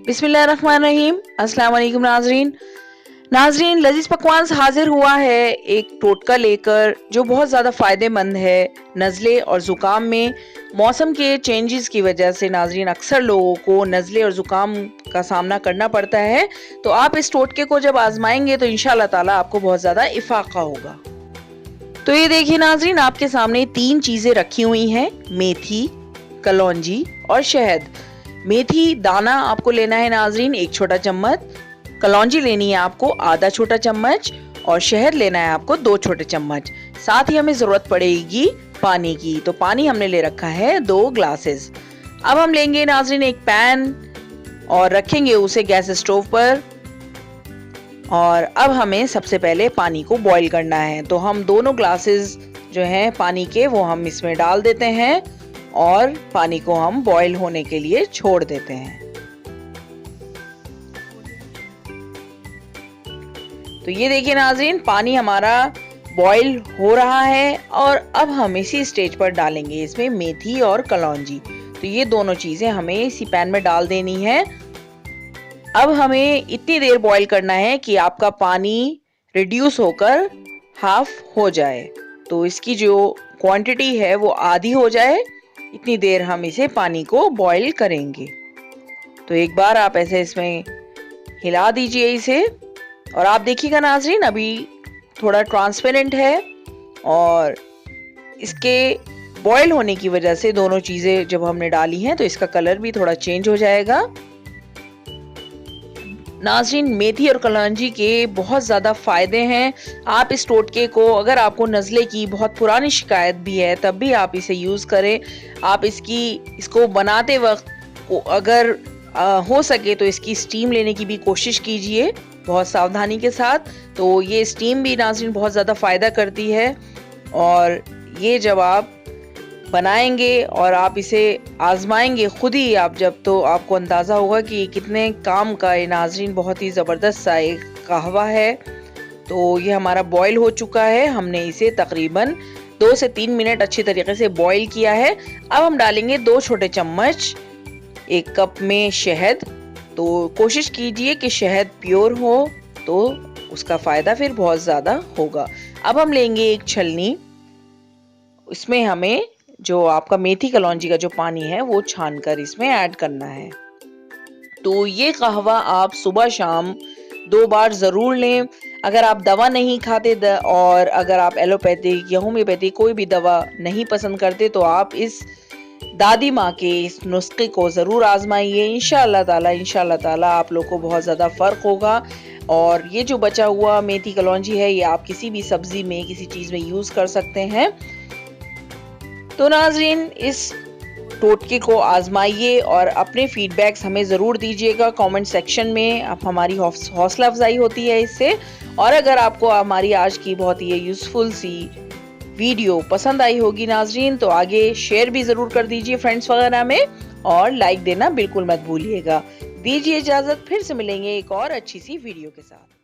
बिस्मिल्लाहिर्रहमानिर्रहीम। अस्सलाम वालेकुम नाजरीन, लजीज पकवान हाजिर हुआ है एक टोटका लेकर जो बहुत ज़्यादा फ़ायदेमंद है नज़ले और ज़ुकाम में। मौसम के चेंजेस की वजह से नाजरीन अक्सर लोगों को नज़ले और ज़ुकाम का सामना करना पड़ता है। तो आप इस टोटके को जब आजमाएंगे तो इंशाल्लाह ताला आपको बहुत ज़्यादा इफाका होगा। तो ये देखिए नाजरीन, आपके सामने 3 चीज़ें रखी हुई हैं, मेथी, कलौंजी और शहद। मेथी दाना आपको लेना है नाजरीन 1 छोटा चम्मच, कलौंजी लेनी है आपको आधा छोटा चम्मच और शहद लेना है आपको 2 छोटे चम्मच। साथ ही हमें जरूरत पड़ेगी पानी की, तो पानी हमने ले रखा है 2 ग्लासेस। अब हम लेंगे नाजरीन एक पैन और रखेंगे उसे गैस स्टोव पर। और अब हमें सबसे पहले पानी को बॉईल करना है, तो हम दोनों ग्लासेस जो हैं पानी के वो हम इसमें डाल देते हैं और पानी को हम बॉईल होने के लिए छोड़ देते हैं। तो ये देखिए नाज़रीन, पानी हमारा बॉईल हो रहा है और अब हम इसी स्टेज पर डालेंगे इसमें मेथी और कलौंजी। तो ये दोनों चीजें हमें इसी पैन में डाल देनी है। अब हमें इतनी देर बॉईल करना है कि आपका पानी रिड्यूस होकर हाफ हो जाए, तो इसकी जो क्वांटिटी है वो आधी हो जाए। इतनी देर हम इसे पानी को बॉईल करेंगे। तो एक बार आप ऐसे इसमें हिला दीजिए इसे और आप देखिएगा नाजरीन अभी थोड़ा ट्रांसपेरेंट है और इसके बॉईल होने की वजह से दोनों चीजें जब हमने डाली हैं तो इसका कलर भी थोड़ा चेंज हो जाएगा। नाज़रीन, मेथी और कलौंजी के बहुत ज़्यादा फ़ायदे हैं। आप इस टोटके को, अगर आपको नज़ले की बहुत पुरानी शिकायत भी है तब भी आप इसे यूज़ करें। आप इसको बनाते वक्त अगर हो सके तो इसकी स्टीम लेने की भी कोशिश कीजिए बहुत सावधानी के साथ। तो ये स्टीम भी नाज़रीन बहुत ज़्यादा फ़ायदा करती है और ये जब आप बनाएंगे और आप इसे आजमाएंगे खुद ही आप जब, तो आपको अंदाज़ा होगा कि कितने काम का ये नाज़रीन बहुत ही ज़बरदस्त सा एक कहवा है। तो ये हमारा बॉईल हो चुका है, हमने इसे तकरीबन 2 से 3 मिनट अच्छी तरीके से बॉईल किया है। अब हम डालेंगे 2 छोटे चम्मच 1 कप में शहद। तो कोशिश कीजिए कि शहद प्योर हो तो उसका फ़ायदा फिर बहुत ज़्यादा होगा। अब हम लेंगे एक छलनी, इसमें हमें जो आपका मेथी कलौंजी का जो पानी है वो छान कर इसमें ऐड करना है। तो ये कहवा आप सुबह शाम 2 बार ज़रूर लें। अगर आप दवा नहीं खाते और अगर आप एलोपैथिक या होम्योपैथिक कोई भी दवा नहीं पसंद करते तो आप इस दादी माँ के इस नुस्खे को ज़रूर आजमाइए। इंशाअल्लाह ताला आप लोग को बहुत ज़्यादा फ़र्क होगा। और ये जो बचा हुआ मेथी कलौंजी है ये आप किसी भी सब्जी में, किसी चीज़ में यूज़ कर सकते हैं। तो नाज़रीन, इस टोटके को आजमाइए और अपने फीडबैक्स हमें ज़रूर दीजिएगा कमेंट सेक्शन में। आप हमारी हौसला अफजाई होती है इससे। और अगर आपको हमारी आज की बहुत ही यूज़फुल सी वीडियो पसंद आई होगी नाज़रीन तो आगे शेयर भी ज़रूर कर दीजिए फ्रेंड्स वगैरह में और लाइक देना बिल्कुल मत भूलिएगा। दीजिए इजाज़त, फिर से मिलेंगे एक और अच्छी सी वीडियो के साथ।